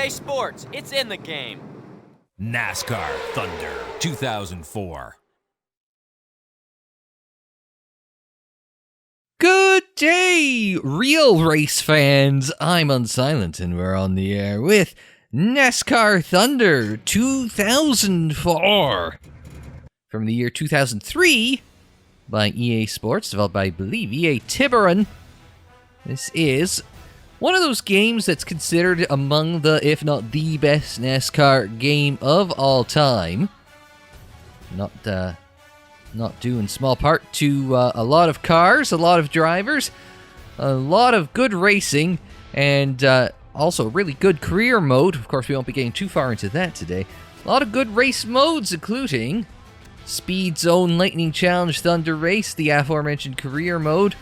EA Sports, it's in the game. NASCAR Thunder 2004. Good day, real race fans. I'm Unsilent, and we're on the air with NASCAR Thunder 2004 from the year 2003 by EA Sports, developed by, I believe, EA Tiburon. This is one of those games that's considered among the, if not the best NASCAR game of all time. Not due in small part to a lot of cars, a lot of drivers, a lot of good racing, and also a really good career mode. Of course, we won't be getting too far into that today. A lot of good race modes, including Speed Zone, Lightning Challenge, Thunder Race, the aforementioned career mode.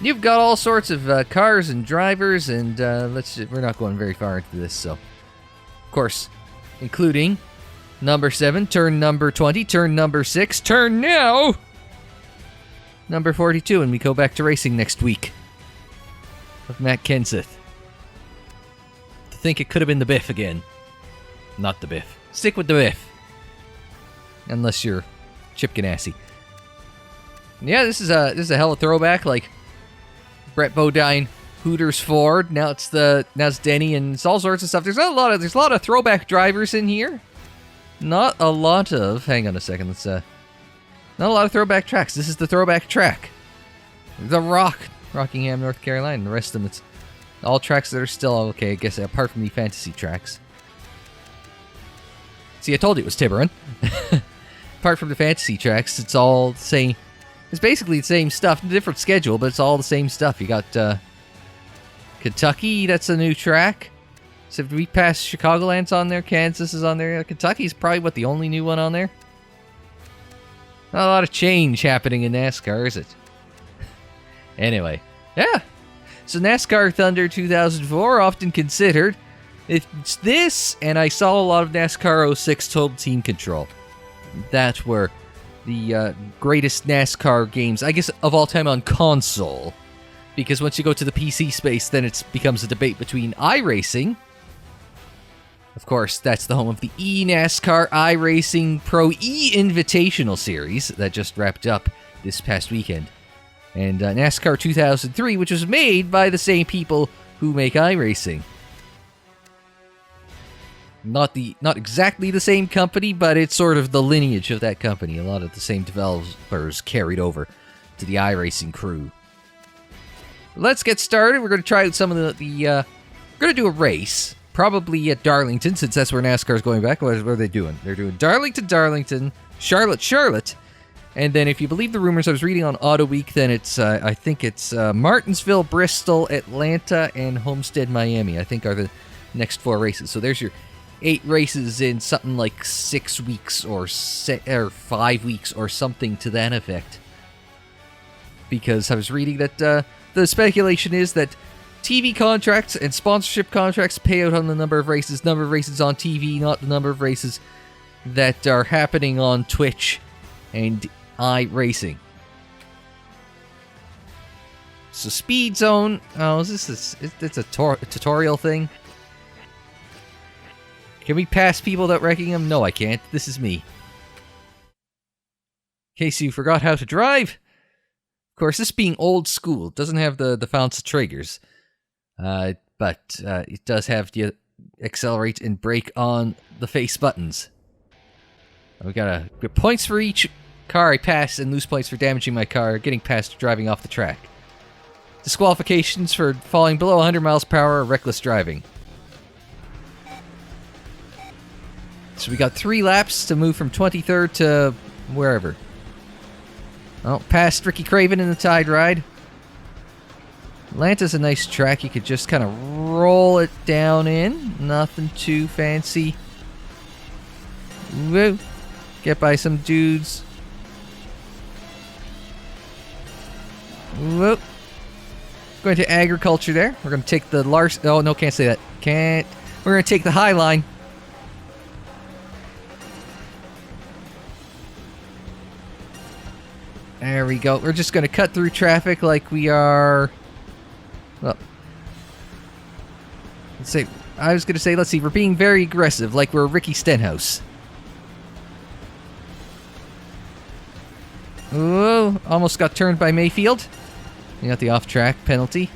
You've got all sorts of cars and drivers, and we're not going very far into this, so. Of course, including number 7, turn number 20, turn number 6, turn now! Number 42, and we go back to racing next week. With Matt Kenseth. To think it could have been the Biff again. Not the Biff. Stick with the Biff. Unless you're Chip Ganassi. Yeah, this is a hell of a throwback, like Brett Bodine, Hooters Ford. Now it's Denny, and it's all sorts of stuff. There's a lot of throwback drivers in here. Not a lot of... Hang on a second. Not a lot of throwback tracks. This is the throwback track. The Rock. Rockingham, North Carolina. The rest of them, it's all tracks that are still okay, I guess, apart from the fantasy tracks. See, I told you it was Tiburon. Apart from the fantasy tracks, it's all the same. It's basically the same stuff, different schedule, but it's all the same stuff. You got Kentucky, that's a new track. So if we pass Chicagoland's on there, Kansas is on there. Kentucky's probably the only new one on there. Not a lot of change happening in NASCAR, is it? Anyway, yeah. So NASCAR Thunder 2004, often considered. It's this, and I saw a lot of NASCAR 06 Total Team Control. That were the greatest NASCAR games, I guess, of all time on console. Because once you go to the PC space, then it becomes a debate between iRacing. Of course, that's the home of the eNASCAR iRacing Pro E Invitational Series that just wrapped up this past weekend. And NASCAR 2003, which was made by the same people who make iRacing. Not exactly the same company, but it's sort of the lineage of that company. A lot of the same developers carried over to the iRacing crew. Let's get started. We're going to try out some of the we're going to do a race. Probably at Darlington, since that's where NASCAR is going back. What are they doing? They're doing Darlington, Charlotte. And then if you believe the rumors I was reading on Auto Week, then it's, I think it's Martinsville, Bristol, Atlanta, and Homestead, Miami, I think are the next 4 races. So there's your 8 races in something like 6 weeks or 5 weeks or something to that effect. Because I was reading that the speculation is that TV contracts and sponsorship contracts pay out on the number of races on TV, not the number of races that are happening on Twitch and iRacing. So Speed Zone, it's a tutorial thing. Can we pass people without wrecking them? No, I can't. This is me. In case you forgot how to drive. Of course, this being old school, doesn't have the fancy triggers. But it does have the accelerate and brake on the face buttons. We got points for each car I pass and lose points for damaging my car, getting past, or driving off the track. Disqualifications for falling below 100 miles per hour or reckless driving. So we got 3 laps to move from 23rd to wherever. Oh, past Ricky Craven in the Tide Ride. Atlanta's a nice track. You could just kind of roll it down in. Nothing too fancy. Woo. Get by some dudes. Whoop. Going to agriculture there. We're going to take the Larson... Oh, no, can't say that. Can't. We're going to take the High Line. There we go. We're just going to cut through traffic like we are... Well, let's say I was going to say, let's see, we're being very aggressive, like we're Ricky Stenhouse. Ooh, almost got turned by Mayfield. You got the off-track penalty.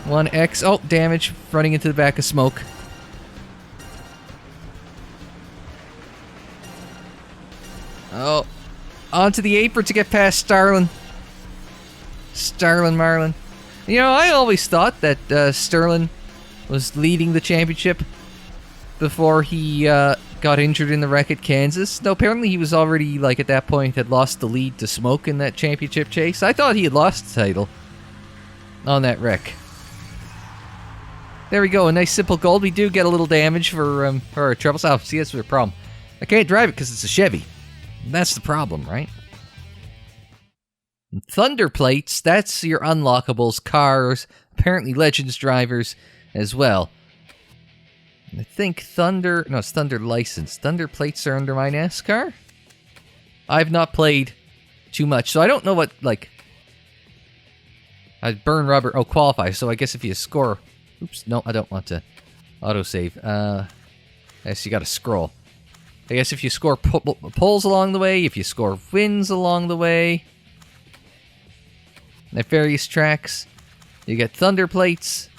1X. Oh, damage. Running into the back of smoke. Oh. Onto the apron to get past Starlin. Starlin Marlin. You know, I always thought that Sterling was leading the championship before he got injured in the wreck at Kansas. No, apparently he was already, like, at that point had lost the lead to Smoke in that championship chase. I thought he had lost the title on that wreck. There we go, a nice simple gold. We do get a little damage for our troubles. Oh, see, that's the problem. I can't drive it because it's a Chevy. That's the problem, right? And Thunder plates, that's your unlockables, cars, apparently Legends drivers as well. I think Thunder... No, it's Thunder license. Thunder plates are under my NASCAR? I've not played too much, so I don't know what, like... I burn rubber... Oh, qualify, so I guess if you score... Oops, no, I don't want to autosave. I guess you gotta scroll. I guess if you score poles along the way, if you score wins along the way... At various tracks, you get Thunder plates...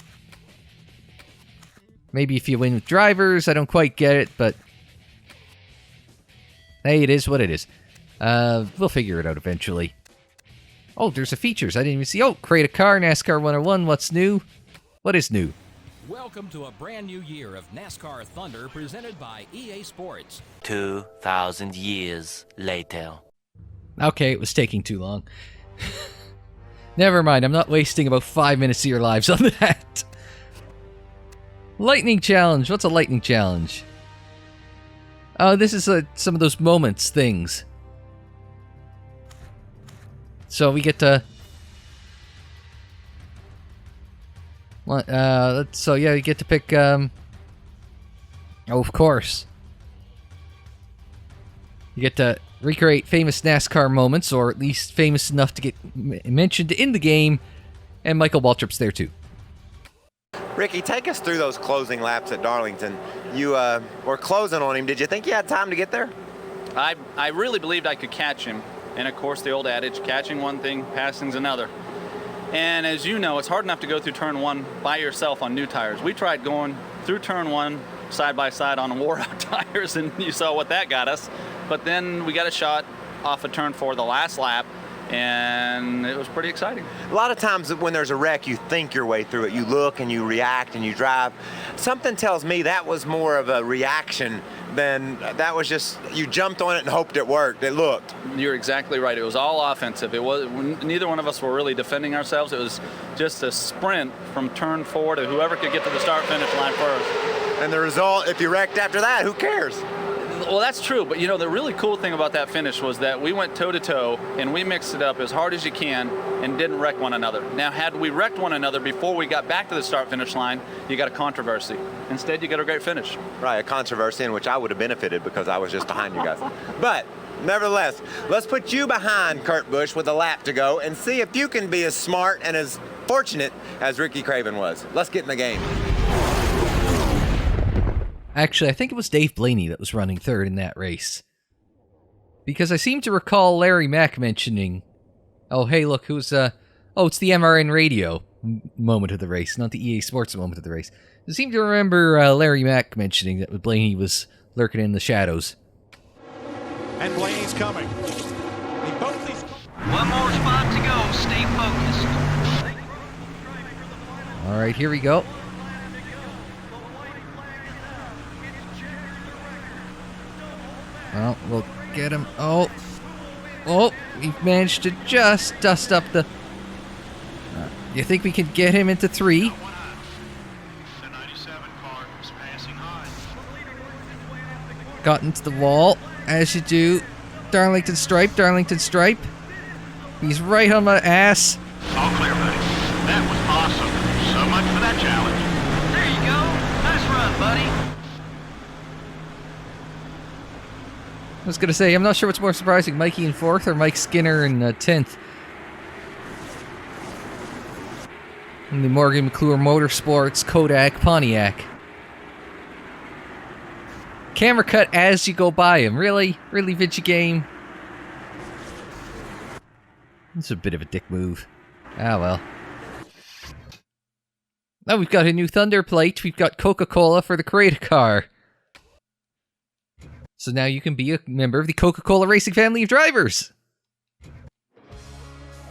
Maybe if you win with drivers, I don't quite get it, but... Hey, it is what it is. We'll figure it out eventually. Oh, there's a features. I didn't even see... Oh, create a car, NASCAR 101. What's new? What is new? Welcome to a brand new year of NASCAR Thunder presented by EA Sports. 2,000 years later. Okay, it was taking too long. Never mind, I'm not wasting about 5 minutes of your lives on that. Lightning challenge. What's a lightning challenge? Oh, this is some of those moments things. So we get to... so yeah, you get to pick... Oh, of course. You get to recreate famous NASCAR moments, or at least famous enough to get mentioned in the game. And Michael Waltrip's there too. Ricky, take us through those closing laps at Darlington. You were closing on him. Did you think you had time to get there? I really believed I could catch him. And of course, the old adage, catching one thing, passing's another. And as you know, it's hard enough to go through turn one by yourself on new tires. We tried going through turn one side by side on wore-out tires, and you saw what that got us. But then we got a shot off of turn four the last lap, and it was pretty exciting. A lot of times when there's a wreck, you think your way through it. You look and you react and you drive. Something tells me that was more of a reaction than that was just you jumped on it and hoped it worked. It looked. You're exactly right. It was all offensive. It was neither one of us were really defending ourselves. It was just a sprint from turn four to whoever could get to the start-finish line first. And the result, if you wrecked after that, who cares? Well, that's true, but you know, the really cool thing about that finish was that we went toe-to-toe and we mixed it up as hard as you can and didn't wreck one another. Now, had we wrecked one another before we got back to the start-finish line, you got a controversy. Instead, you got a great finish. Right, a controversy in which I would have benefited because I was just behind you guys. But, nevertheless, let's put you behind Kurt Busch with a lap to go and see if you can be as smart and as fortunate as Ricky Craven was. Let's get in the game. Actually, I think it was Dave Blaney that was running third in that race. Because I seem to recall Larry Mack mentioning, oh, hey, look, who's, oh, it's the MRN radio moment of the race, not the EA Sports moment of the race. I seem to remember Larry Mack mentioning that Blaney was lurking in the shadows. And Blaney's coming. One more spot to go. Stay focused. All right, here we go. Well, we'll get him. Oh, he managed to just dust up the... you think we can get him into three? Got into the wall, as you do. Darlington stripe. He's right on my ass. All clear, buddy. That was awesome. So much for that challenge. There you go. Nice run, buddy. I was going to say, I'm not sure what's more surprising, Mikey in 4th or Mike Skinner in 10th. In the Morgan McClure Motorsports Kodak Pontiac. camera cut as you go by him. Really? Really, video game? It's a bit of a dick move. Ah, well. Now we've got a new Thunder plate. We've got Coca-Cola for the Creator car. So now you can be a member of the Coca-Cola Racing family of drivers.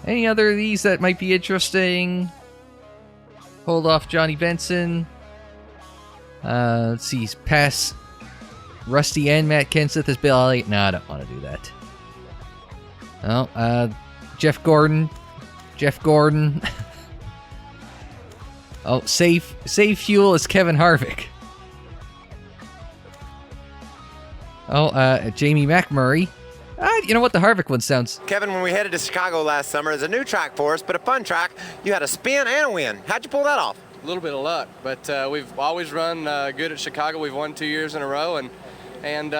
Any other of these that might be interesting? Hold off Johnny Benson. Let's see. Pass Rusty and Matt Kenseth as Bill Elliott. No, I don't want to do that. Oh, Jeff Gordon. Oh, save fuel as Kevin Harvick. Oh, Jamie McMurray. You know what? The Harvick one sounds... Kevin, when we headed to Chicago last summer, it's a new track for us, but a fun track. You had a spin and a win. How'd you pull that off? A little bit of luck, but we've always run good at Chicago. We've won 2 years in a row, and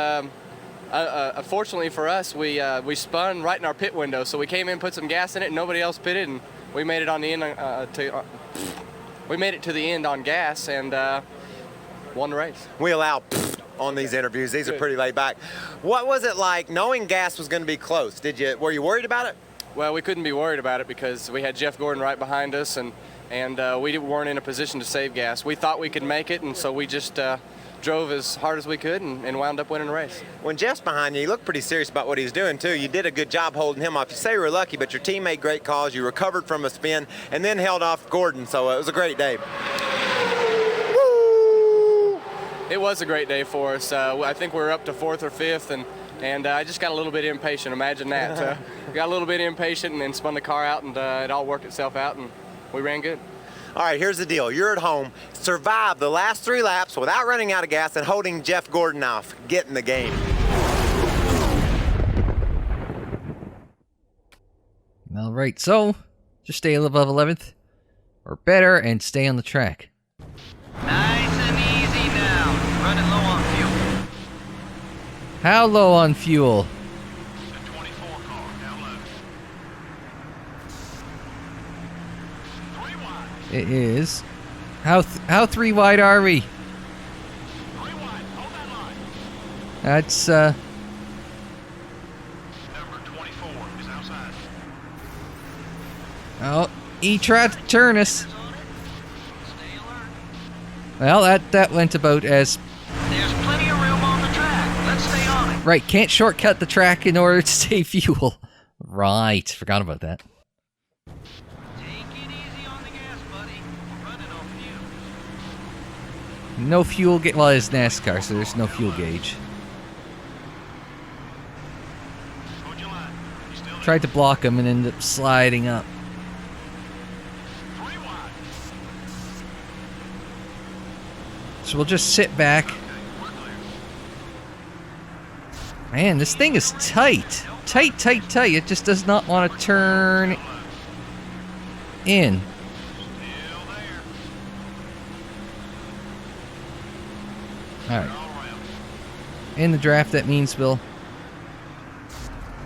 unfortunately for us, we spun right in our pit window. So we came in, put some gas in it, and nobody else pitted, and we made it on the end. We made it to the end on gas and won the race. We allow on these interviews. These are pretty laid back. What was it like knowing gas was going to be close? Were you worried about it? Well, we couldn't be worried about it because we had Jeff Gordon right behind us, and we weren't in a position to save gas. We thought we could make it, and so we just drove as hard as we could and wound up winning the race. When Jeff's behind you, you look pretty serious about what he's doing, too. You did a good job holding him off. You say you were lucky, but your team made great calls. You recovered from a spin and then held off Gordon, so it was a great day. It was a great day for us. I think we were up to 4th or 5th, and I just got a little bit impatient. Imagine that. Got a little bit impatient and then spun the car out, and it all worked itself out, and we ran good. All right, here's the deal. You're at home. Survive the last 3 laps without running out of gas and holding Jeff Gordon off. Get in the game. All right, so just stay above 11th or better and stay on the track. Nice and easy now. Running low on fuel. How low on fuel? The 24 car, down low. 3 wide. It is. How 3 wide are we? 3 wide, hold that line. That's Number 24 is outside. Oh, he tried to turn us. Stay alert. Well, that went about as... There's plenty of room on the track. Let's stay on it. Right, can't shortcut the track in order to save fuel. Right, forgot about that. Take it easy on the gas, buddy. We're running on fuel. No fuel gauge. Well, it's NASCAR, so there's no fuel gauge. Hold your line. You still there? Tried to block him and ended up sliding up. 3 wide. So we'll just sit back. Okay, we're clear. Man, this thing is tight. Tight. It just does not want to turn in. Still there. Alright. All around. In the draft, that means we'll...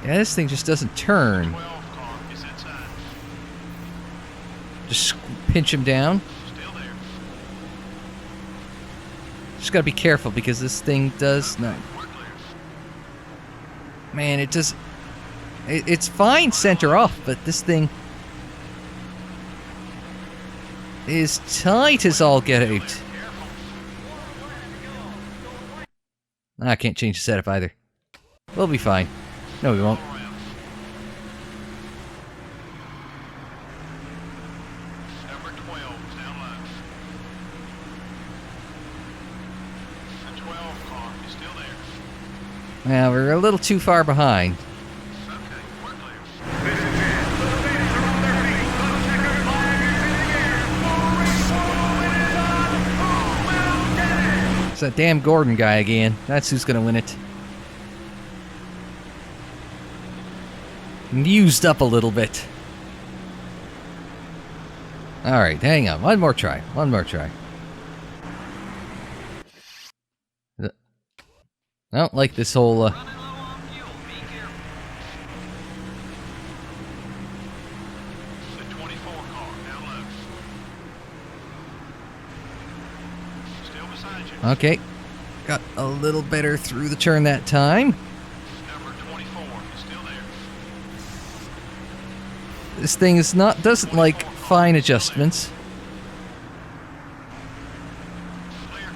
Yeah, this thing just doesn't turn. 12 car is inside. Just pinch him down. Still there. Just gotta be careful because this thing does not... We're clear. Man, it does... It's fine center off, but this thing is tight as all get out. Careful. I can't change the setup either. We'll be fine. No, we won't. All around. Number 12 is down low. The 12 car is still there. Now, we're a little too far behind. Okay, we're clear. It's that damn Gordon guy again. That's who's gonna win it. Used up a little bit. Alright, hang on. One more try. I don't like this whole... Running low on fuel. Be careful. The 24 car down low. Still beside you. Okay. Got a little better through the turn that time. Number 24 is still there. This thing doesn't like fine adjustments. Clear.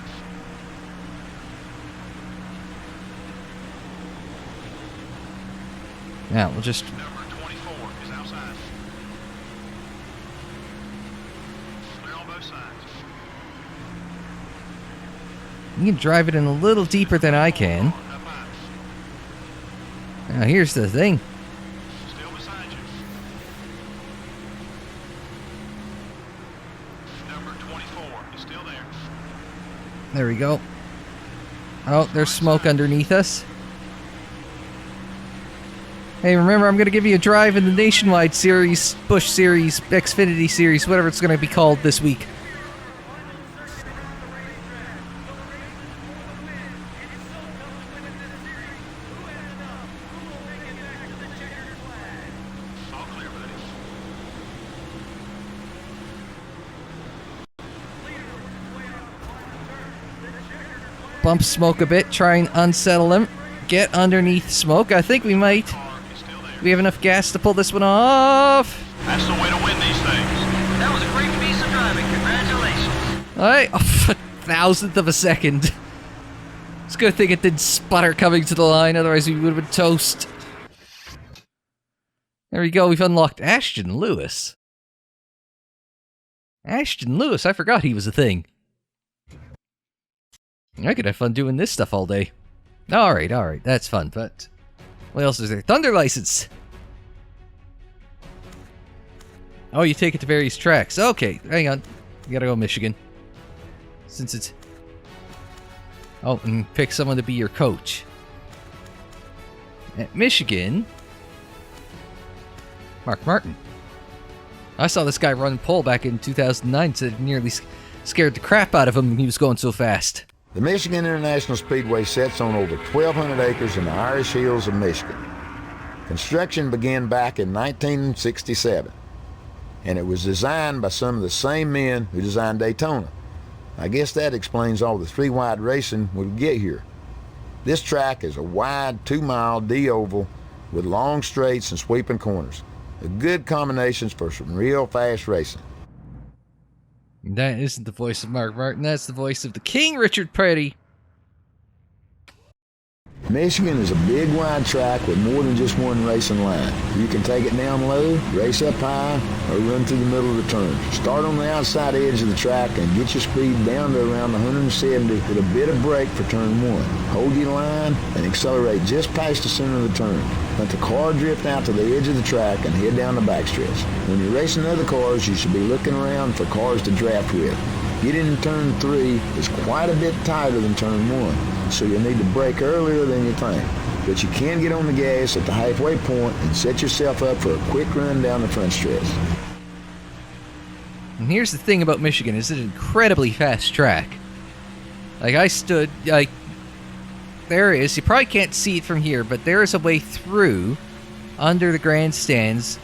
Now we'll just Number 24 is outside. Clear on both sides. you can drive it in a little deeper than I can. Up high. Now here's the thing. Still beside you. Number 24 is still there. There we go. Oh, there's smoke underneath us. Hey, remember, I'm going to give you a drive in the Nationwide Series, Busch Series, Xfinity Series, whatever it's going to be called this week. All clear, buddy. Bump smoke a bit, try and unsettle him. Get underneath smoke. I think we might. Car is still there. We have enough gas to pull this one off. That's the way to win these things. That was a great piece of driving. Congratulations. Alright, a thousandth of a second. It's a good thing it didn't sputter coming to the line, otherwise we would have been toast. There we go, we've unlocked Ashton Lewis. Ashton Lewis, I forgot he was a thing. I could have fun doing this stuff all day. Alright, that's fun, but... what else is there? Thunder license! Oh, you take it to various tracks. Okay, hang on. You gotta go Michigan. Since it's... oh, and pick someone to be your coach. At Michigan... Mark Martin. I saw this guy run pole back in 2009, so it nearly scared the crap out of him when he was going so fast. The Michigan International Speedway sits on over 1,200 acres in the Irish Hills of Michigan. Construction began back in 1967, and it was designed by some of the same men who designed Daytona. I guess that explains all the three-wide racing we get here. This track is a wide 2-mile D-oval with long straights and sweeping corners. A good combinations for some real fast racing. That isn't the voice of Mark Martin, that's the voice of the King, Richard Petty. Michigan is a big wide track with more than just one racing line. You can take it down low, race up high, or run through the middle of the turn. Start on the outside edge of the track and get your speed down to around 170 with a bit of brake for turn 1. Hold your line and accelerate just past the center of the turn. Let the car drift out to the edge of the track and head down the backstretch. When you're racing other cars, you should be looking around for cars to draft with. Getting in turn 3 is quite a bit tighter than turn 1, so you'll need to brake earlier than you think. But you can get on the gas at the halfway point and set yourself up for a quick run down the front stretch. And here's the thing about Michigan, it's an incredibly fast track. Like, there is, you probably can't see it from here, but there is a way through, under the grandstands,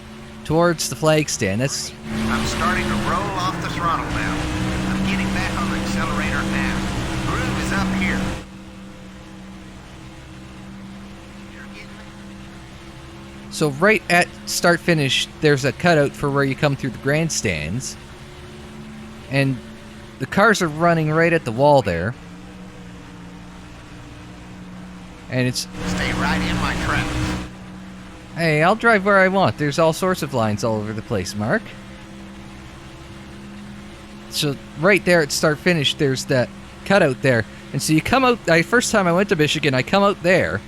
towards the flag stand. That's... I'm starting to roll off the throttle now. I'm getting back on the accelerator now. The groove is up here. You're getting me? So right at start-finish, there's a cutout for where you come through the grandstands. And the cars are running right at the wall there. And it's... Stay right in my tracks. hey, I'll drive where I want. There's all sorts of lines all over the place, Mark. So right there at start-finish, there's that cutout there. And so you come out... first time I went to Michigan, I come out there.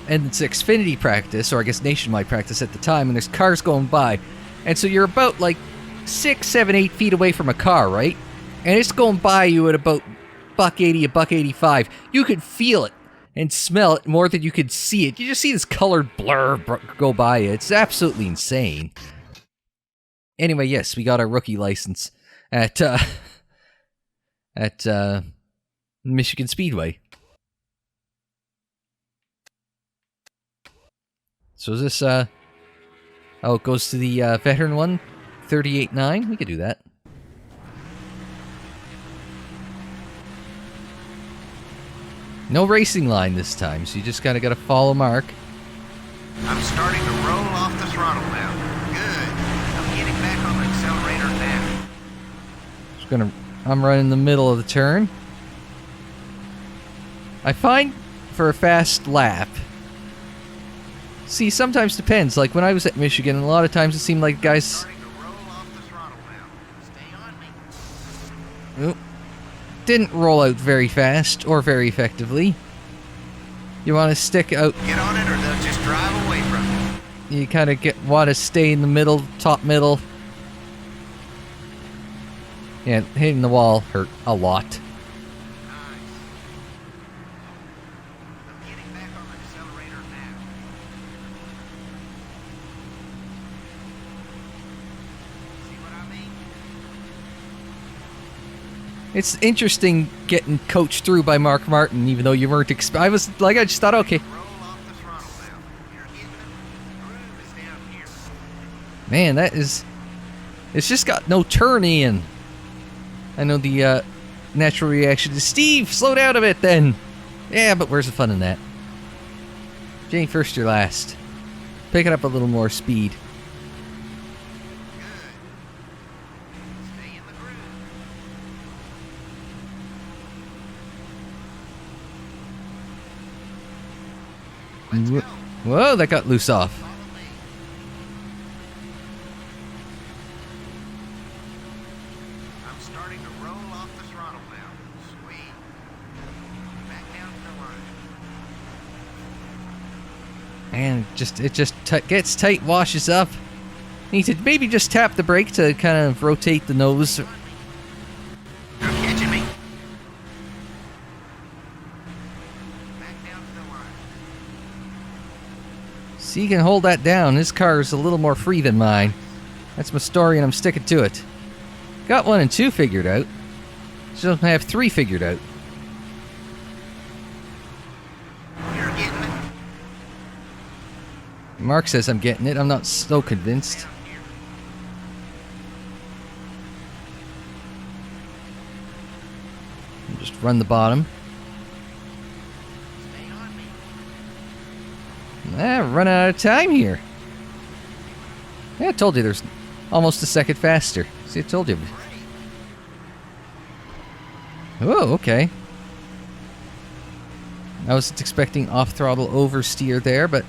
And it's Xfinity practice, or I guess Nationwide practice at the time, and there's cars going by. And so you're about, like, 6, 7, 8 feet away from a car, right? And it's going by you at about $1.80, $1.85. You can feel it and smell it more than you can see it. You just see this colored blur go by you. It's absolutely insane. Anyway, yes, we got our rookie license at Michigan Speedway. So is this, oh, it goes to the veteran one? 38.9? We could do that. No racing line this time, so you just gotta follow Mark. I'm starting to roll off the throttle now. Good. I'm getting back on the accelerator now. I'm running the middle of the turn. I find for a fast lap. See, sometimes depends. Like when I was at Michigan, a lot of times it seemed like guys. Starting to roll off the throttle now. Stay on me. Oh, didn't roll out very fast or very effectively. You want to stick out. Get on it or they'll just drive away from you. You kind of want to stay in the middle, top middle. Yeah, hitting the wall hurt a lot. Nice. I'm getting back on the accelerator now. See what I mean? It's interesting getting coached through by Mark Martin, even though you weren't. I was like, I just thought, okay. Roll off the throttle now. You're hitting it. Groove is down here. Man, that is. It's just got no turn in. I know the natural reaction is, Steve, slow down a bit then. Yeah, but where's the fun in that? Jane first, you're last. Pick it up a little more speed. Good. Stay in the groove. Let's go. Whoa, that got loose off. Follow me. I'm starting to roll off the throttle now. Sweet. Back down to the line. And it just gets tight, washes up. Need to maybe just tap the brake to kind of rotate the nose. You're catching me. Back down to the line. See, you can hold that down. This car is a little more free than mine. That's my story, and I'm sticking to it. Got 1 and 2 figured out. Just don't have 3 figured out. You're getting it. Mark says I'm getting it. I'm not so convinced. Down here. Just run the bottom. Stay on me. Run out of time here. Yeah, I told you there's almost a second faster. See, I told you. Oh, okay. I wasn't expecting off-throttle oversteer there, but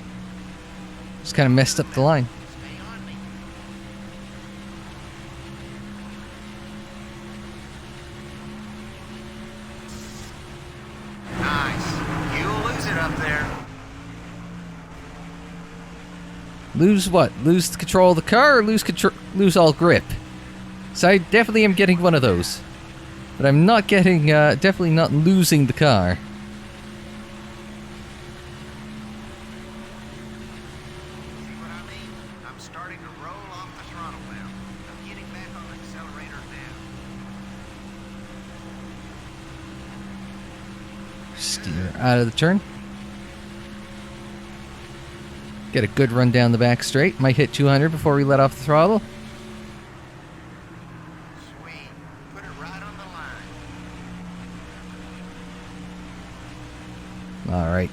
just kind of messed up the line. Stay on me. Nice. You'll lose it up there. Lose what? Lose the control of the car, or lose all grip? So I definitely am getting one of those, but I'm not getting. Definitely not losing the car. See what I mean? I'm starting to roll off the throttle now. I'm getting back on the accelerator now. Steer out of the turn. Get a good run down the back straight. Might hit 200 before we let off the throttle. Sweet. Put it right on the line. All right.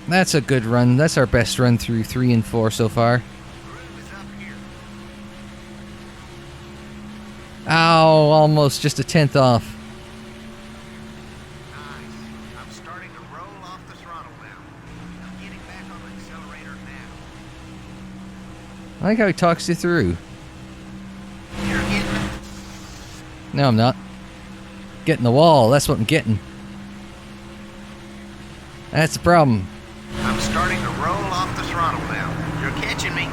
That's a good run. That's our best run through 3 and 4 so far. Groove is up here. Ow, almost just a 10th off. Nice. I'm starting to roll off the throttle now. I'm getting back on the accelerator now. I like how he talks you through. You're getting it. No, I'm not. Getting the wall. That's what I'm getting. That's the problem. I'm starting to roll off the throttle now. You're catching me.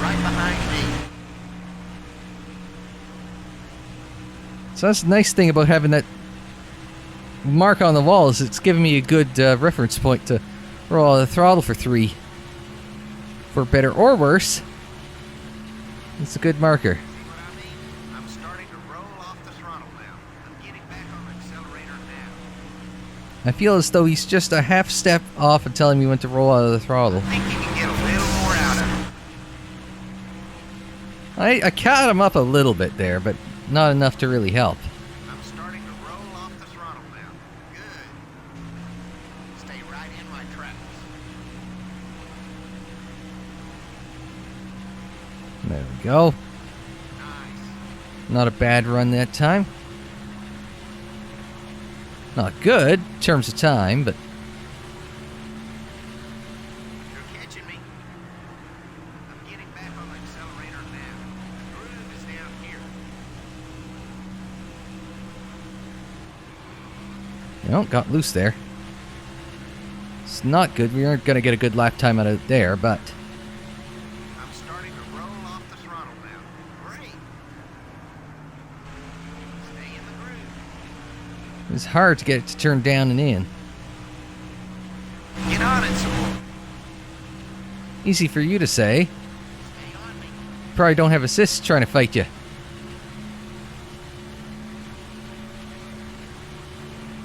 Right behind me. So that's the nice thing about having that mark on the wall is it's giving me a good reference point to roll the throttle for 3. For better or worse, it's a good marker. See what I mean? I'm starting to roll off the throttle now. I'm getting back on the accelerator now. I feel as though he's just a half step off and telling me when to roll out of the throttle. I think you can get a little more out of it. I caught him up a little bit there, but not enough to really help. I'm starting to roll off the throttle now. Good. There we go. Not a bad run that time. Not good in terms of time, but... You're catching me. I'm getting back on the accelerator now. Groove is down here. No, got loose there. It's not good. We aren't going to get a good lap time out of there, but... I'm starting to roll off the throttle now. Great. Stay in the groove. it's hard to get it to turn down and in. Get on it some more. Easy for you to say. Stay on me. Probably don't have assists trying to fight you.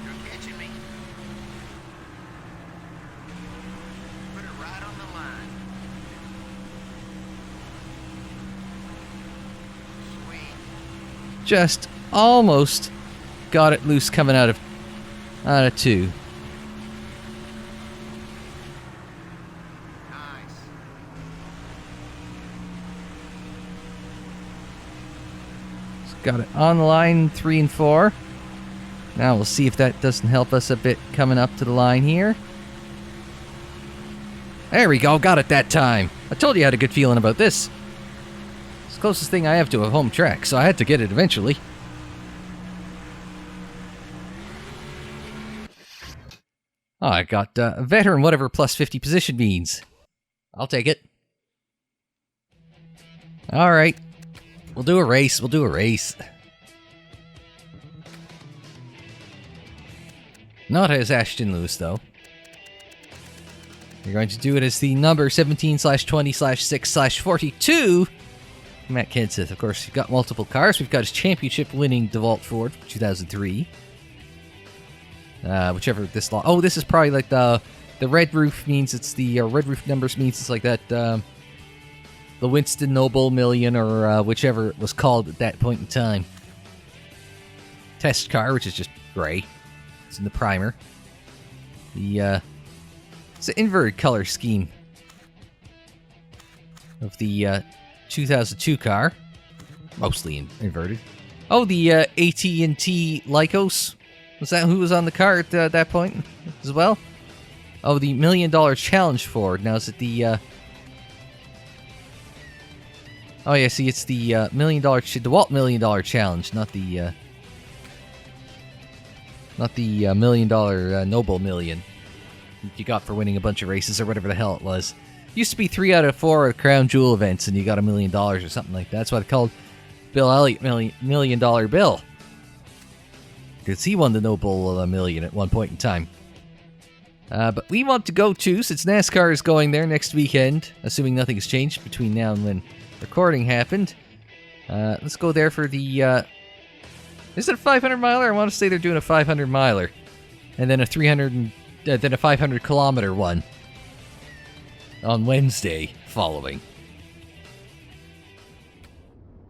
You're catching me. Put it right on the line. Sweet. Just almost got it loose coming out of two. Nice. Got it on the line, 3 and 4. Now we'll see if that doesn't help us a bit coming up to the line here. There we go, got it that time. I told you I had a good feeling about this. It's the closest thing I have to a home track, so I had to get it eventually. Oh, I got a veteran, whatever plus 50 position means. I'll take it. Alright. We'll do a race, we'll do a race. Not as Ashton Lewis, though. You're going to do it as the number 17/20/6/42. Matt Kenseth. Of course, you've got multiple cars. We've got his championship-winning DeWalt Ford, 2003. Whichever this lot. Oh, this is probably like the red roof means it's the red roof numbers means it's like that. The Winston Noble Million or whichever it was called at that point in time. Test car, which is just gray. It's in the primer. It's an inverted color scheme of the 2002 car, mostly inverted. Oh, the AT&T Lycos. Was that who was on the car at that point as well? Oh, the $1 Million Challenge Ford. Now, is it the... Oh, yeah, see, it's the $1 Million... DeWalt $1 Million Challenge, not the... Not the $1 Million Noble Million you got for winning a bunch of races or whatever the hell it was. Used to be 3 out of 4 Crown Jewel events and you got $1 million or something like that. That's what they called Bill Elliott $1 Million Bill. Because he won the Noble Million at one point in time. But we want to go too, since NASCAR is going there next weekend, assuming nothing has changed between now and when recording happened. Let's go there for the... Is it a 500 miler? I want to say they're doing a 500 miler. And then a 300... then a 500 kilometer one. On Wednesday following.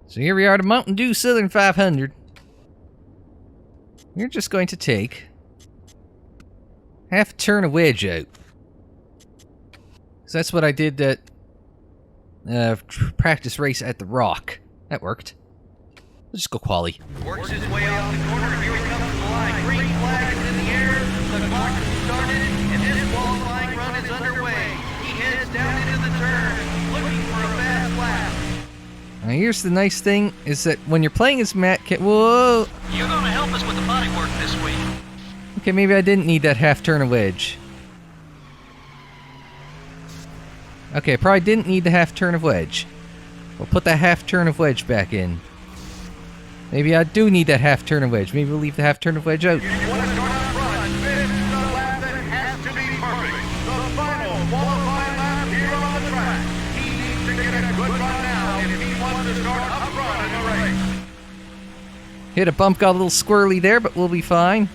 So here we are, the Mountain Dew Southern 500. We're just going to take... half turn a wedge out. So that's what I did at... practice race at the Rock. That worked. Let's just go quali. Works his way off the corner. Here he comes to the line. Green flags in the air. The clock has started, and this qualifying run is underway. He heads down into the turn, looking for a fast lap. Now here's the nice thing, is that when you're playing as Matt whoa! You're going to help us with the body work this week. Okay, maybe I didn't need that half turn of wedge. Okay, probably didn't need the half turn of wedge. We'll put that half turn of wedge back in. Maybe I do need that half turn of wedge. Maybe we'll leave the half turn of wedge out. You want to start up front. This is the lap that has to be perfect. The final qualifying lap here on the track. He needs to get a good run now if he wants to start up front in the race. Hit a bump, got a little squirrely there, but we'll be fine.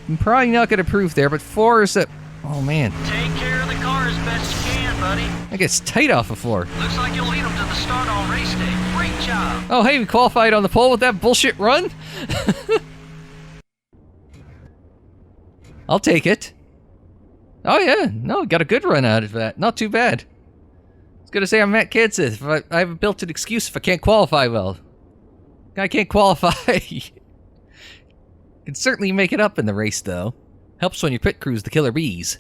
I'm probably not going to prove there, but 4 is a... Oh, man. Take care of the car as best you can, buddy. That gets tight off of 4. Looks like you'll lead them to the start on race day. Great job. Oh, hey, we qualified on the pole with that bullshit run? I'll take it. Oh yeah, no, got a good run out of that. Not too bad. I was gonna say I'm Matt Kenseth. I have a built-in excuse if I can't qualify well. I can't qualify. Can certainly make it up in the race though. Helps when your pit crew's the killer bees.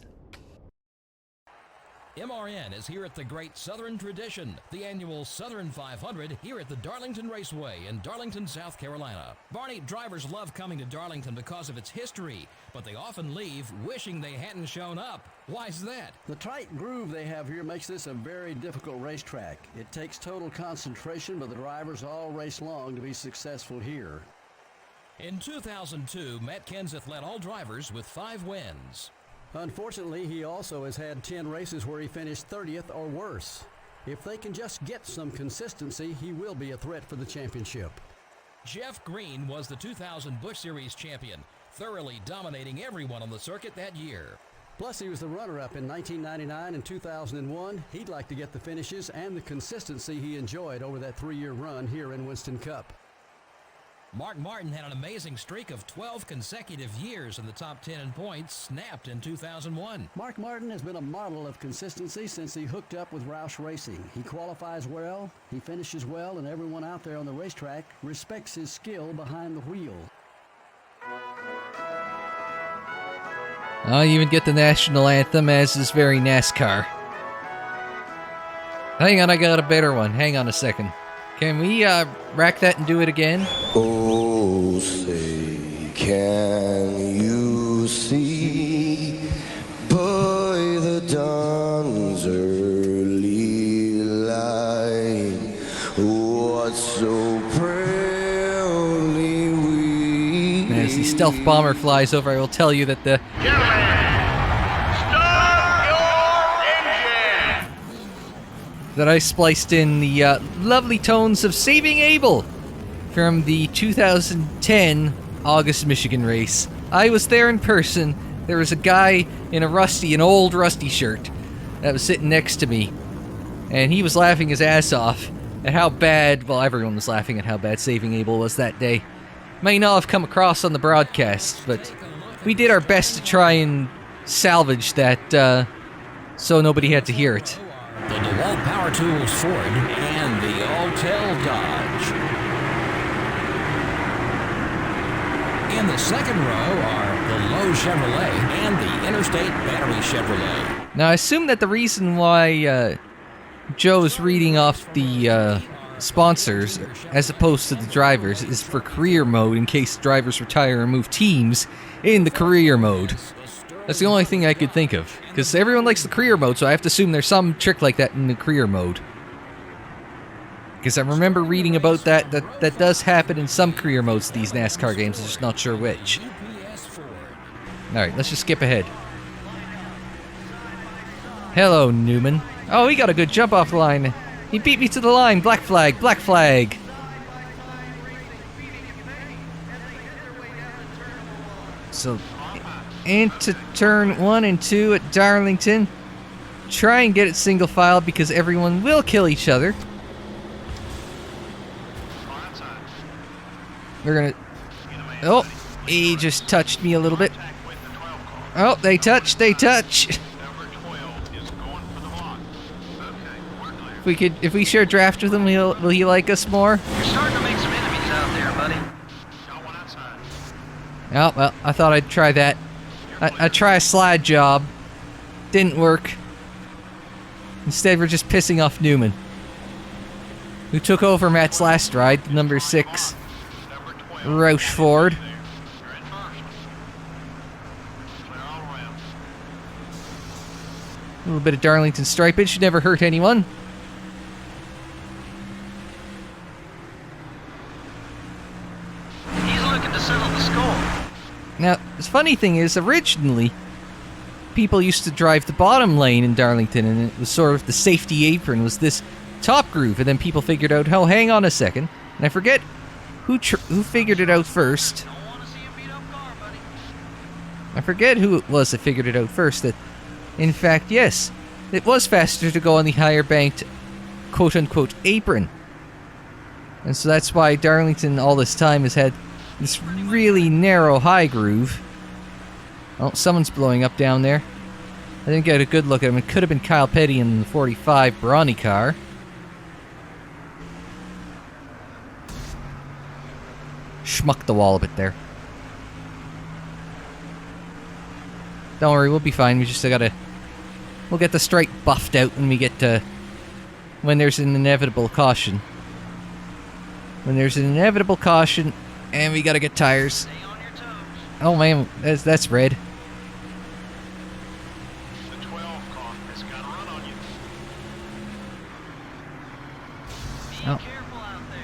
MRN is here at the Great Southern Tradition, the annual Southern 500 here at the Darlington Raceway in Darlington, South Carolina. Barney, drivers love coming to Darlington because of its history, but they often leave wishing they hadn't shown up. Why's that? The tight groove they have here makes this a very difficult racetrack. It takes total concentration, but the drivers all race long to be successful here. In 2002, Matt Kenseth led all drivers with 5 wins. Unfortunately, he also has had 10 races where he finished 30th or worse. If they can just get some consistency, he will be a threat for the championship. Jeff Green was the 2000 Busch Series champion, thoroughly dominating everyone on the circuit that year. Plus, he was the runner-up in 1999 and 2001. He'd like to get the finishes and the consistency he enjoyed over that 3-year run here in Winston Cup. Mark Martin had an amazing streak of 12 consecutive years in the top 10 in points, snapped in 2001. Mark Martin has been a model of consistency since he hooked up with Roush Racing. He qualifies well, he finishes well, and everyone out there on the racetrack respects his skill behind the wheel. I even get the national anthem, as is very NASCAR. Hang on, I got a better one. Hang on a second. Can we rack that and do it again? Oh, say, can you see by the dawn's early light what so proudly we... And as the stealth bomber flies over, I will tell you that the... that I spliced in the lovely tones of Saving Abel from the 2010 August Michigan race. I was there in person. There was a guy in an old rusty shirt that was sitting next to me, and he was laughing his ass off at how bad, well, everyone was laughing at how bad Saving Abel was that day. May not have come across on the broadcast, but we did our best to try and salvage that so nobody had to hear it. The DeWalt Power Tools Ford and the Altel Dodge. In the second row are the Lowe Chevrolet and the Interstate Battery Chevrolet. Now, I assume that the reason why Joe's reading off the sponsors as opposed to the drivers is for career mode, in case drivers retire and move teams in the career mode. That's the only thing I could think of, because everyone likes the career mode, so I have to assume there's some trick like that in the career mode. Because I remember reading about that does happen in some career modes of these NASCAR games, I'm just not sure which. Alright, let's just skip ahead. Hello, Newman. Oh, he got a good jump off the line. He beat me to the line. Black flag, black flag. So... into turn 1 and 2 at Darlington. Try and get it single file because everyone will kill each other. We're gonna... oh, he just touched me a little bit. Oh, they touch. If we share draft with him, will he like us more? You're starting to make some enemies out there, buddy. Oh, well, I thought I'd try that. I try a slide job. Didn't work. Instead, we're just pissing off Newman, who took over Matt's last ride, number 6, Roush Ford. A little bit of Darlington stripage, never hurt anyone. He's looking to settle the score. Now, the funny thing is, originally, people used to drive the bottom lane in Darlington, and it was sort of the safety apron was this top groove, and then people figured out, oh, hang on a second, and I forget who figured it out first. I forget who it was that figured it out first, that, in fact, yes, it was faster to go on the higher banked, quote-unquote, apron. And so that's why Darlington all this time has had this really narrow high groove. Oh, someone's blowing up down there. I didn't get a good look at him. It could have been Kyle Petty in the 45 Brawny car. Schmucked the wall a bit there. Don't worry, we'll be fine. We just gotta... We'll get the stripe buffed out when we get to... When there's an inevitable caution. When there's an inevitable caution, and we gotta get tires. Oh man, that's red. The 12 car has got a run on you. Oh.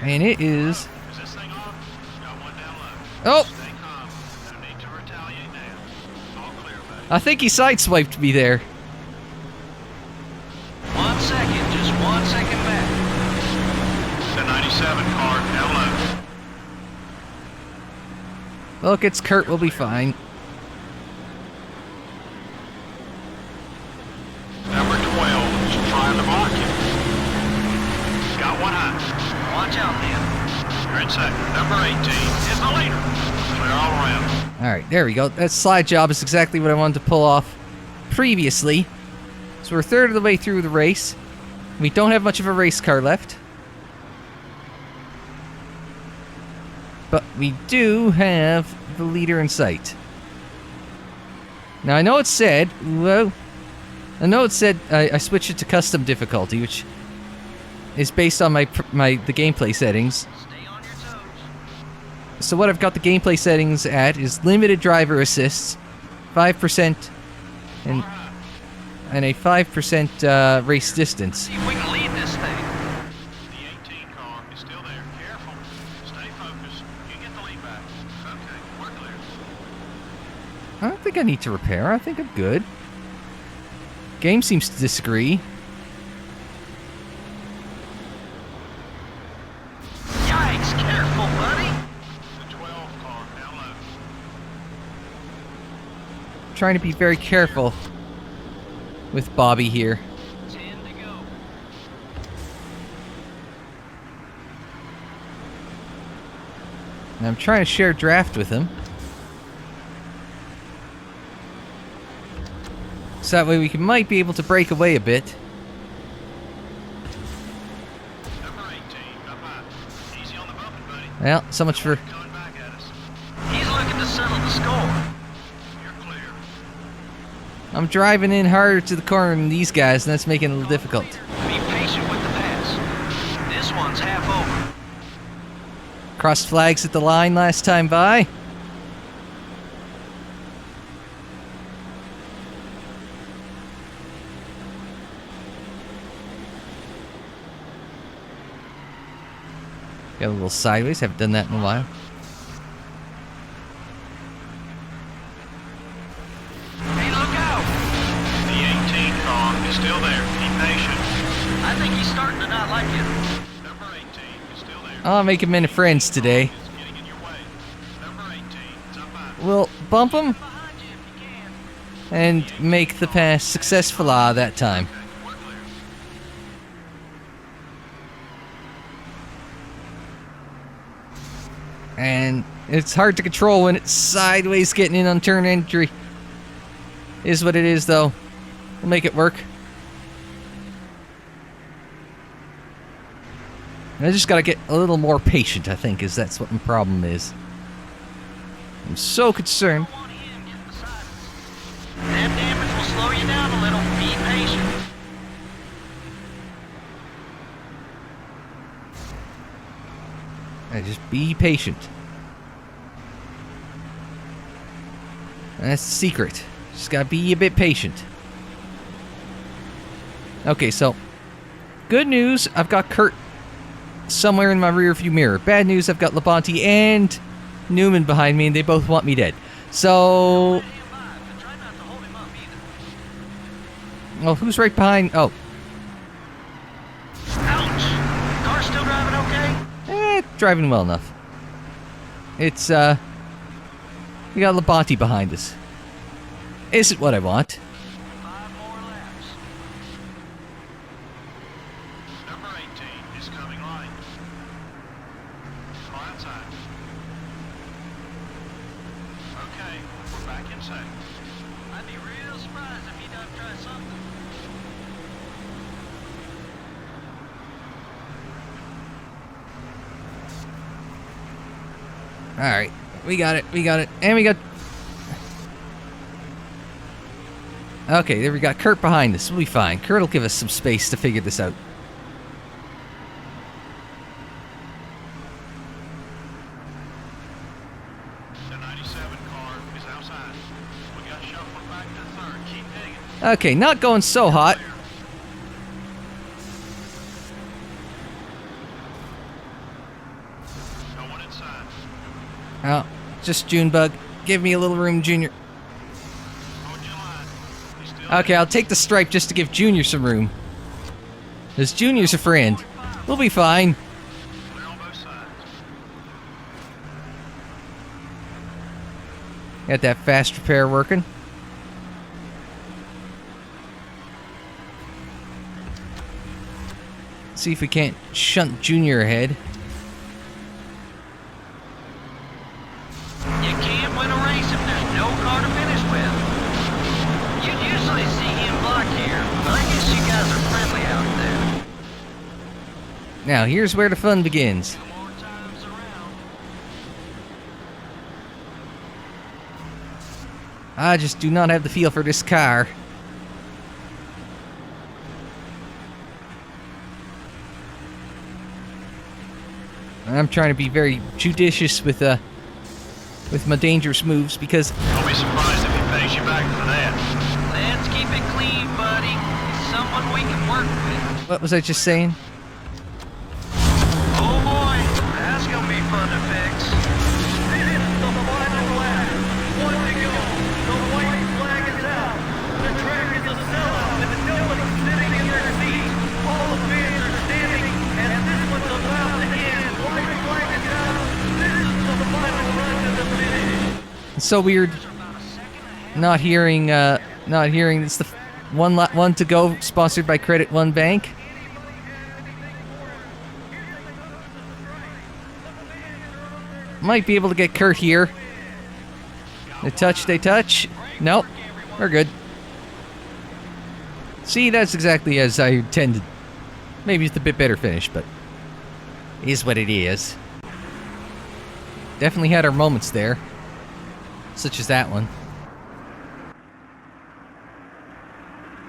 And it is... Is this thing on? Got one down low. Oh! Stay calm. No need to retaliate now. All clear, buddy. I think he sideswiped me there. 1 second, just 1 second back. The 97 car down low. Look, it's Kurt. We'll be fine. Number 12 is trying to block you. Got one high. Watch out, man. You're in second. Number 18 is the leader. Clear all around. Alright, there we go. That slide job is exactly what I wanted to pull off previously. So we're a third of the way through the race. We don't have much of a race car left. But we do have the leader in sight. Now I know it said... Whoa. I know it said I switched it to custom difficulty, which is based on the gameplay settings. So what I've got the gameplay settings at is limited driver assists, 5%, and a 5% race distance. See if we can lead this thing. The 18 car is still there. Careful. Stay focused. You get the lead back. Okay, we're clear. I don't think I need to repair. I think I'm good. Game seems to disagree. Yikes, careful, buddy. The 12 car down low. Trying to be very careful with Bobby here. 10 to go. And I'm trying to share draft with him. So that way we might be able to break away a bit. Number 18, up high. Easy on the bumping, buddy. Well, so much for... Coming back at us. He's looking to settle the score. You're clear. I'm driving in harder to the corner than these guys, and that's making it a little difficult. Be patient with the pass. This one's half over. Crossed flags at the line last time by. Got a little sideways, haven't done that in a while. Hey, look out! The 18 car is still there. Be patient. I think he's starting to not like it. Number 18 is still there. I'll make a minute friends today. It's getting in your way. Number 18 is up high. We'll bump him Behind you if you can. and make the pass successful that time. We're clear. And it's hard to control when it's sideways getting in on turn entry. Is what it is, though. We'll make it work. I just gotta get a little more patient, I think, is that's what my problem is. I'm so concerned. Don't want him getting beside us. That damage will slow you down a little. Be patient. Just be patient. That's the secret. Just gotta be a bit patient. Okay, so good news, I've got Kurt somewhere in my rearview mirror. Bad news, I've got Labonte and Newman behind me, and they both want me dead. So, Try not to hold him up either. well, who's right behind? Oh, Ouch! Car still driving okay? driving well enough. It's we got Labonte behind us. Isn't what I want. 5 more laps. Number 18 is coming right. Far outside. Okay, we're back inside. I'd be real surprised if he doesn't try Alright, we got it, and we got... Okay, there we got Kurt behind us. We'll be fine. Kurt will give us some space to figure this out. The 97 car is outside. We got shuffled back to third. Keep digging. Okay, not going so hot. Going inside. Oh, just Junebug. Give me a little room, Junior. Hold your line. He's still Okay, I'll take the stripe just to give Junior some room. Because Junior's a friend. We'll be fine. clear on both sides. Got that fast repair working. See if we can't shunt Junior ahead. You can't win a race if there's no car to finish with. You'd usually see him block here, but I guess you guys are friendly out there. Now, here's where the fun begins. More times around. I just do not have the feel for this car. I'm trying to be very judicious with my dangerous moves because Don't be surprised if he pays you back for that. Let's keep it clean, buddy. He's someone we can work with. what was I just saying? Oh boy, that's gonna be fun to fix. This is the final lap. One to go. The white flag is out. The track is a sellout and nobody's sitting in their seats. All the fans are standing, and this one's about to end. White flag is out. This is the final run to the finish. It's so weird not hearing it's the one to go sponsored by Credit One Bank. Might be able to get Kurt here. They touch. Nope, we're good. See, that's exactly as I intended. Maybe it's a bit better finish, but it is what it is. Definitely had our moments there. Such as that one.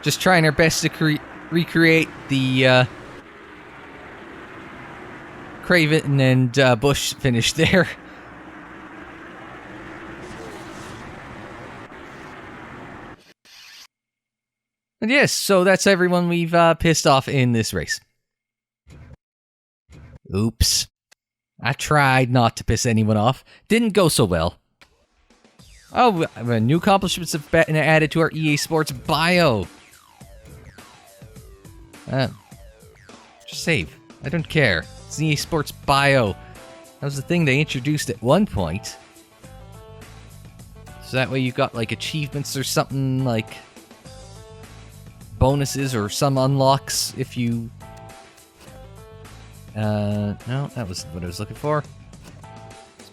Just trying our best to recreate the Craven and Bush finish there. And yes, so that's everyone we've pissed off in this race. Oops. I tried not to piss anyone off. Didn't go so well. Oh, new accomplishments have been added to our EA Sports bio. Just save. I don't care. It's the EA Sports bio. That was the thing they introduced at one point. So that way you got like achievements or something like bonuses or some unlocks if you... no, that was what I was looking for.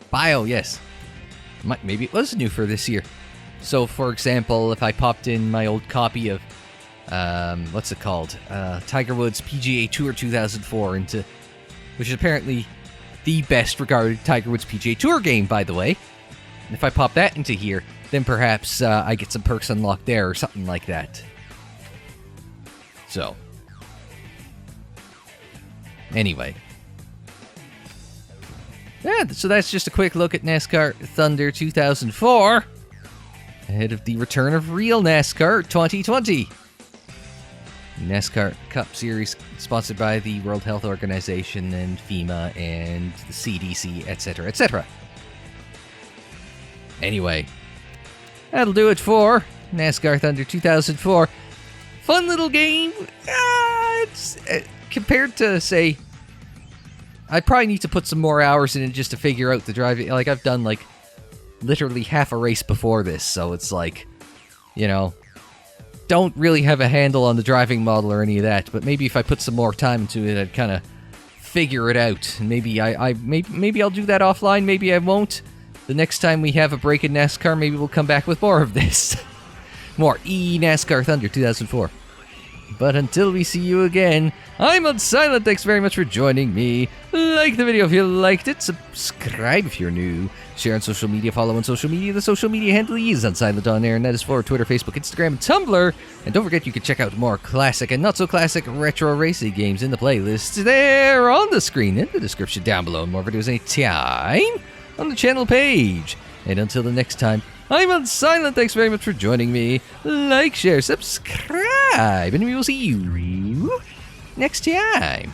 Bio, yes. Maybe it was new for this year. So, for example, if I popped in my old copy of, what's it called? Tiger Woods PGA Tour 2004 into, which is apparently the best regarded Tiger Woods PGA Tour game, by the way. And if I pop that into here, then perhaps I get some perks unlocked there or something like that. So, anyway. Yeah, so that's just a quick look at NASCAR Thunder 2004, ahead of the return of real NASCAR 2020. NASCAR Cup Series sponsored by the World Health Organization and FEMA and the CDC, etc., etc. Anyway, that'll do it for NASCAR Thunder 2004. Fun little game. It's compared to, say, I probably need to put some more hours in it just to figure out the driving. Like, I've done, like, literally half a race before this, so it's like, you know, don't really have a handle on the driving model or any of that, but maybe if I put some more time into it, I'd kind of figure it out. And maybe maybe I'll do that offline, maybe I won't. The next time we have a break in NASCAR, maybe we'll come back with more of this. more NASCAR Thunder 2004. But until we see you again, I'm Unsilent. Thanks very much for joining me. Like the video if you liked it. Subscribe if you're new. Share on social media. Follow on social media. The social media handle is Unsilent on air, and that is for Twitter, Facebook, Instagram, and Tumblr. And don't forget you can check out more classic and not so classic retro racing games in the playlist there on the screen in the description down below. And more videos anytime on the channel page. And until the next time, I'm Unsilent. Thanks very much for joining me. Like, share, subscribe, and we will see you next time.